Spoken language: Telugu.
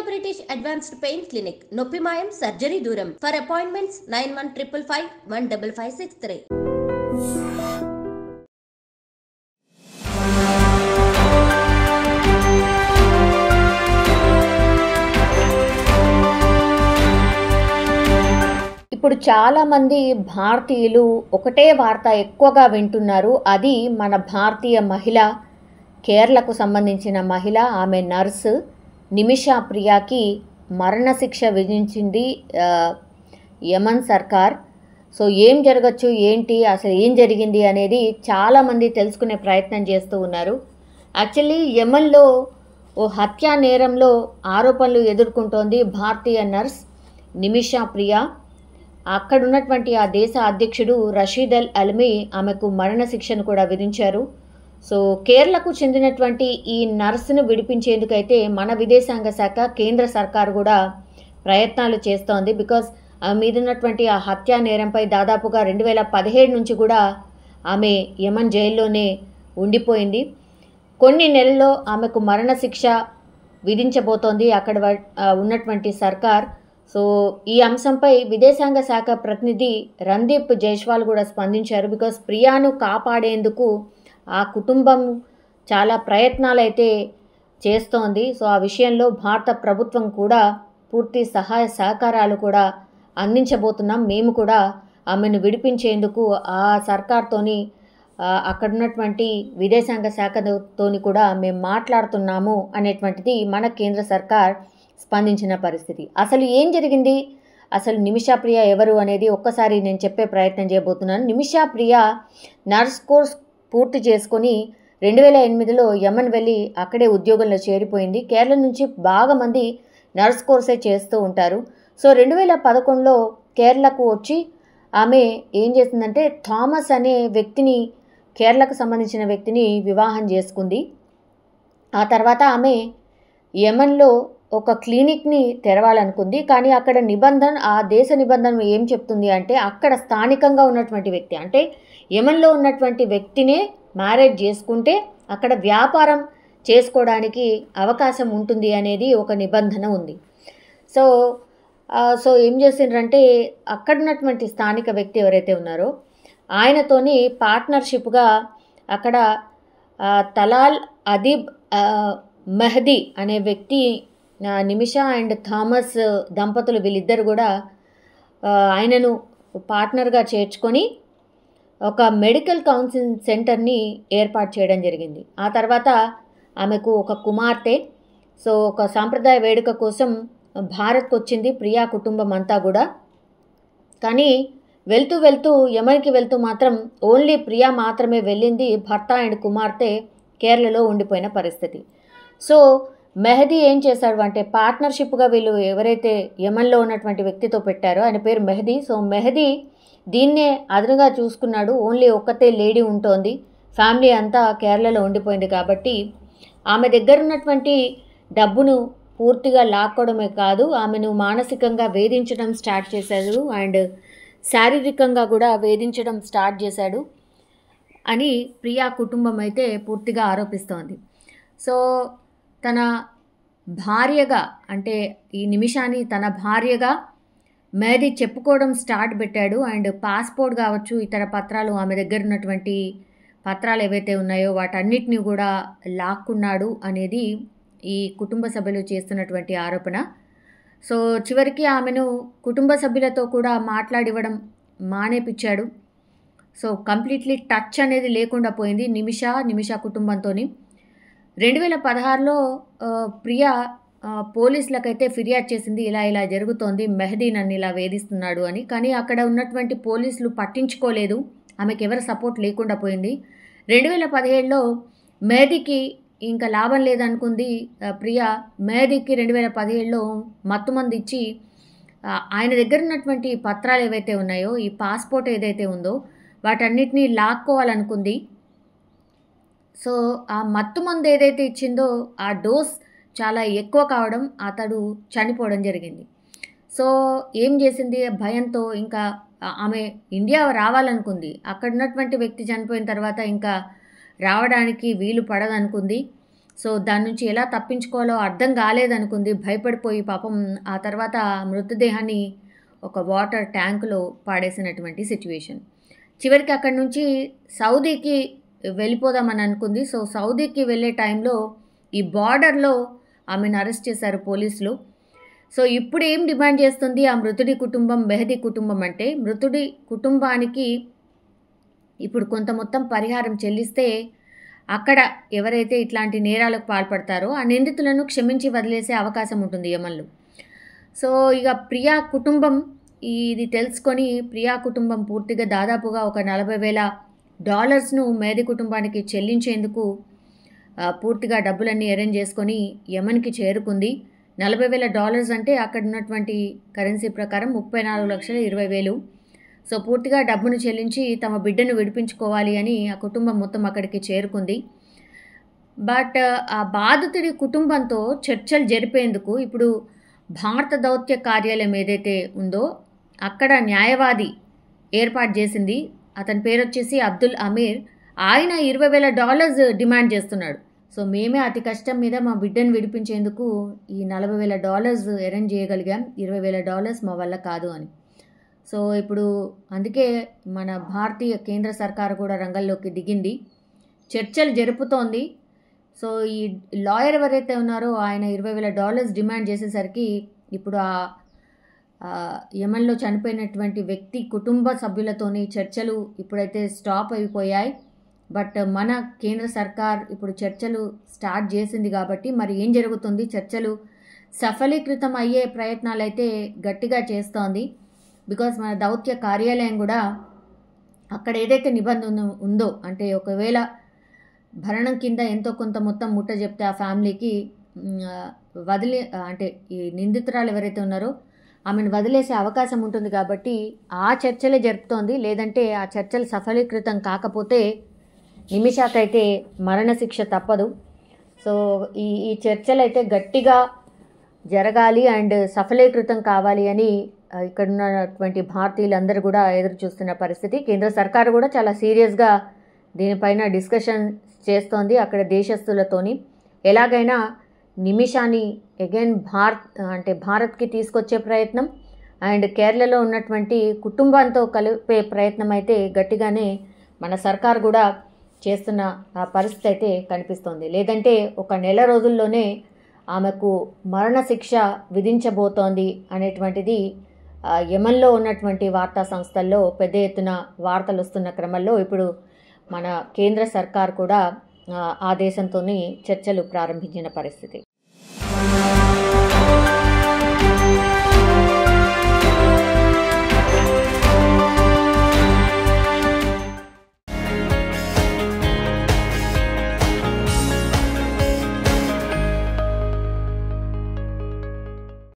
British Advanced Pain Clinic, Noppimayam Surgery Duram. For appointments 9155 15563. ఇప్పుడు చాలామంది భారతీయులు ఒకటే వార్త ఎక్కువగా వింటున్నారు. అది మన భారతీయ మహిళ, కేరళకు సంబంధించిన మహిళ, ఆమె నర్సు నిమిషా ప్రియాకి మరణశిక్ష విధించింది యమన్ సర్కార్. సో ఏం జరగచ్చు, ఏంటి, అసలు ఏం జరిగింది అనేది చాలామంది తెలుసుకునే ప్రయత్నం చేస్తూ ఉన్నారు. యాక్చువల్లీ యమన్లో ఓ హత్యా నేరంలో ఆరోపణలు ఎదుర్కొంటోంది భారతీయ నర్స్ నిమిషా ప్రియా. అక్కడ ఉన్నటువంటి ఆ దేశ అధ్యక్షుడు రషీద్ అల్ అల్మీ ఆమెకు మరణశిక్షను కూడా విధించారు. సో కేరళకు చెందినటువంటి ఈ నర్సును విడిపించేందుకైతే మన విదేశాంగ శాఖ, కేంద్ర సర్కారు కూడా ప్రయత్నాలు చేస్తోంది. బికాజ్ ఆమె మీద ఉన్నటువంటి ఆ హత్యా నేరంపై దాదాపుగా 2017 నుంచి కూడా ఆమె యమన్ జైల్లోనే ఉండిపోయింది. కొన్ని నెలల్లో ఆమెకు మరణశిక్ష విధించబోతోంది అక్కడ ఉన్నటువంటి సర్కార్. సో ఈ అంశంపై విదేశాంగ శాఖ ప్రతినిధి రణదీప్ జైస్వాల్ కూడా స్పందించారు. బికాస్ ప్రియాను కాపాడేందుకు ఆ కుటుంబం చాలా ప్రయత్నాలు అయితే చేస్తోంది. సో ఆ విషయంలో భారత ప్రభుత్వం కూడా పూర్తి సహాయ సహకారాలు కూడా అందించబోతున్నాం. మేము కూడా ఆమెను విడిపించేందుకు ఆ సర్కార్తోని అక్కడ ఉన్నటువంటి విదేశాంగ శాఖతోని కూడా మేము మాట్లాడుతున్నాము అనేటువంటిది మన కేంద్ర సర్కార్ స్పందించిన పరిస్థితి. అసలు ఏం జరిగింది, అసలు నిమిషా ప్రియ ఎవరు అనేది ఒక్కసారి నేను చెప్పే ప్రయత్నం చేయబోతున్నాను. నిమిషా ప్రియ నర్స్ కోర్స్ పూర్తి చేసుకొని 2008లో యమన్ వెళ్ళి అక్కడే ఉద్యోగంలో చేరిపోయింది. కేరళ నుంచి బాగా మంది నర్స్ కోర్సే చేస్తూ ఉంటారు. సో 2011లో కేరళకు వచ్చి ఆమె ఏం చేసిందంటే థామస్ అనే వ్యక్తిని, కేరళకు సంబంధించిన వ్యక్తిని వివాహం చేసుకుంది. ఆ తర్వాత ఆమె యమన్లో ఒక క్లినిక్ని తెరవాలనుకుంది. కానీ అక్కడ నిబంధన, ఆ దేశ నిబంధన ఏం చెప్తుంది అంటే అక్కడ స్థానికంగా ఉన్నటువంటి వ్యక్తి, అంటే యమన్లో ఉన్నటువంటి వ్యక్తినే మ్యారేజ్ చేసుకుంటే అక్కడ వ్యాపారం చేసుకోవడానికి అవకాశం ఉంటుంది అనేది ఒక నిబంధన ఉంది. సో ఏం చేసిండ్రంటే అక్కడ ఉన్నటువంటి స్థానిక వ్యక్తి ఎవరైతే ఉన్నారో ఆయనతోని పార్ట్నర్షిప్గా అక్కడ తలాల్ అదీబ్ మెహదీ అనే వ్యక్తి, నిమిషా అండ్ థామస్ దంపతులు వీళ్ళిద్దరు కూడా ఆయనను పార్ట్నర్గా చేర్చుకొని ఒక మెడికల్ కౌన్సిలింగ్ సెంటర్ని ఏర్పాటు చేయడం జరిగింది. ఆ తర్వాత ఆమెకు ఒక కుమార్తె. సో ఒక సాంప్రదాయ వేడుక కోసం భారత్కు వచ్చింది ప్రియా కుటుంబం అంతా కూడా. కానీ వెళ్తూ వెళ్తూ యమన్కి వెళ్తూ మాత్రం ఓన్లీ ప్రియా మాత్రమే వెళ్ళింది. భర్త అండ్ కుమార్తె కేరళలో ఉండిపోయిన పరిస్థితి. సో మెహదీ ఏం చేశాడు అంటే పార్ట్నర్షిప్గా వీళ్ళు ఎవరైతే యమన్లో ఉన్నటువంటి వ్యక్తితో పెట్టారో ఆయన పేరు మెహదీ. సో మెహదీ దీన్నే అదునుగా చూసుకున్నాడు. ఓన్లీ ఒక్కతే లేడీ ఉంటోంది, ఫ్యామిలీ అంతా కేరళలో ఉండిపోయింది కాబట్టి ఆమె దగ్గర ఉన్నటువంటి డబ్బును పూర్తిగా లాక్కోవడమే కాదు, ఆమెను మానసికంగా వేధించడం స్టార్ట్ చేశాడు అండ్ శారీరకంగా కూడా వేధించడం స్టార్ట్ చేశాడు అని ప్రియా కుటుంబం అయితే పూర్తిగా ఆరోపిస్తోంది. సో తన భార్యగా, అంటే ఈ నిమిషాన్ని తన భార్యగా మెహదీ చెప్పుకోవడం స్టార్ట్ పెట్టాడు. అండ్ పాస్పోర్ట్ కావచ్చు, ఇతర పత్రాలు, ఆమె దగ్గర ఉన్నటువంటి పత్రాలు ఏవైతే ఉన్నాయో వాటన్నిటిని కూడా లాక్కున్నాడు అనేది ఈ కుటుంబ సభ్యులు చేస్తున్నటువంటి ఆరోపణ. సో చివరికి ఆమెను కుటుంబ సభ్యులతో కూడా మాట్లాడివ్వడం మానేపించాడు. సో కంప్లీట్లీ టచ్ అనేది లేకుండా పోయింది నిమిషా కుటుంబంతో. 2016లో ప్రియా పోలీసులకైతే ఫిర్యాదు చేసింది, ఇలా జరుగుతోంది, మెహదీ నన్ను ఇలా వేధిస్తున్నాడు అని. కానీ అక్కడ ఉన్నటువంటి పోలీసులు పట్టించుకోలేదు, ఆమెకు ఎవరి సపోర్ట్ లేకుండా పోయింది. 2017లో మెహదీకి ఇంకా లాభం లేదనుకుంది ప్రియా. మెహదీకి 2017లో మత్తుమంది ఇచ్చి ఆయన దగ్గర ఉన్నటువంటి పత్రాలు ఏవైతే ఉన్నాయో, ఈ పాస్పోర్ట్ ఏదైతే ఉందో వాటన్నిటినీ లాక్కోవాలనుకుంది. సో ఆ మత్తుమందు ఏదైతే ఇచ్చిందో ఆ డోస్ చాలా ఎక్కువ కావడం అతడు చనిపోవడం జరిగింది. సో ఏం చేసింది, భయంతో ఇంకా ఆమె ఇండియా రావాలనుకుంది. అక్కడ ఉన్నటువంటి వ్యక్తి చనిపోయిన తర్వాత ఇంకా రావడానికి వీలు పడదనుకుంది. సో దాని నుంచి ఎలా తప్పించుకోవాలో అర్థం కాలేదనుకుంది, భయపడిపోయి పాపం ఆ తర్వాత మృతదేహాన్ని ఒక వాటర్ ట్యాంకులో పాడేసినటువంటి సిచ్యువేషన్. చివరికి అక్కడి నుంచి సౌదీకి వెళ్ళిపోదామని అనుకుంది. సో సౌదీకి వెళ్ళే టైంలో ఈ బార్డర్లో ఆమెను అరెస్ట్ చేశారు పోలీసులు. సో ఇప్పుడు ఏం డిమాండ్ చేస్తుంది ఆ మృతుడి కుటుంబం, మెహదీ కుటుంబం అంటే, మృతుడి కుటుంబానికి ఇప్పుడు కొంత మొత్తం పరిహారం చెల్లిస్తే అక్కడ ఎవరైతే ఇట్లాంటి నేరాలకు పాల్పడతారో ఆ నిందితులను క్షమించి వదిలేసే అవకాశం ఉంటుంది యమన్లో. సో ఇక ప్రియా కుటుంబం ఇది తెలుసుకొని ప్రియా కుటుంబం పూర్తిగా దాదాపుగా ఒక $40,000 మెహదీ కుటుంబానికి చెల్లించేందుకు పూర్తిగా డబ్బులన్నీ అరేంజ్ చేసుకొని యమన్కి చేరుకుంది. $40,000 అంటే అక్కడ ఉన్నటువంటి కరెన్సీ ప్రకారం 34,20,000. సో పూర్తిగా డబ్బును చెల్లించి తమ బిడ్డను విడిపించుకోవాలి అని ఆ కుటుంబం మొత్తం అక్కడికి చేరుకుంది. బట్ ఆ బాధితుడి కుటుంబంతో చర్చలు జరిపేందుకు ఇప్పుడు భారత దౌత్య కార్యాలయం ఏదైతే ఉందో అక్కడ న్యాయవాది ఏర్పాటు చేసింది. అతని పేరు వచ్చేసి అబ్దుల్ అమీర్. ఆయన $20,000 డిమాండ్ చేస్తున్నాడు. సో మేమే అతి కష్టం మీద మా బిడ్డను విడిపించేందుకు ఈ $40,000 అరేంజ్ చేయగలిగాం, $20,000 మా వల్ల కాదు అని. సో ఇప్పుడు అందుకే మన భారతీయ కేంద్ర సర్కారు కూడా రంగంలోకి దిగింది, చర్చలు జరుపుతోంది. సో ఈ లాయర్ ఎవరైతే ఉన్నారో ఆయన $20,000 డిమాండ్ చేసేసరికి ఇప్పుడు యమన్లో చనిపోయినటువంటి వ్యక్తి కుటుంబ సభ్యులతోని చర్చలు ఇప్పుడైతే స్టాప్ అయిపోయాయి. బట్ మన కేంద్ర సర్కార్ ఇప్పుడు చర్చలు స్టార్ట్ చేసింది కాబట్టి మరి ఏం జరుగుతుంది, చర్చలు సఫలీకృతం అయ్యే ప్రయత్నాలు అయితే గట్టిగా చేస్తోంది. బికాజ్ మన దౌత్య కార్యాలయం కూడా అక్కడ ఏదైతే నిబంధన ఉందో, అంటే ఒకవేళ భరణం కింద ఎంతో కొంత మొత్తం ముట్ట చెప్తే ఆ ఫ్యామిలీకి వదిలే, అంటే ఈ నిందితురాలు ఎవరైతే ఉన్నారో ఆమెను వదిలేసే అవకాశం ఉంటుంది కాబట్టి ఆ చర్చలే జరుపుతోంది. లేదంటే ఆ చర్చలు సఫలీకృతం కాకపోతే నిమిషాకైతే మరణశిక్ష తప్పదు. సో ఈ చర్చలు అయితే గట్టిగా జరగాలి అండ్ సఫలీకృతం కావాలి అని ఇక్కడ ఉన్నటువంటి భారతీయులందరూ కూడా ఎదురు చూస్తున్న పరిస్థితి. కేంద్ర సర్కారు కూడా చాలా సీరియస్గా దీనిపైన డిస్కషన్ చేస్తోంది అక్కడ దేశస్తులతోని. ఎలాగైనా నిమిషాన్ని అగైన్ భారత్కి తీసుకొచ్చే ప్రయత్నం అండ్ కేరళలో ఉన్నటువంటి కుటుంబంతో కలిపే ప్రయత్నం అయితే గట్టిగానే మన సర్కార్ కూడా చేస్తున్న పరిస్థితి అయితే కనిపిస్తోంది. లేదంటే ఒక నెల రోజుల్లోనే ఆమెకు మరణశిక్ష విధించబోతోంది అనేటువంటిది యమన్లో ఉన్నటువంటి వార్తా సంస్థల్లో పెద్ద ఎత్తున వార్తలు వస్తున్న క్రమంలో ఇప్పుడు మన కేంద్ర సర్కార్ కూడా ఆ దేశంతోని చర్చలు ప్రారంభించిన పరిస్థితి.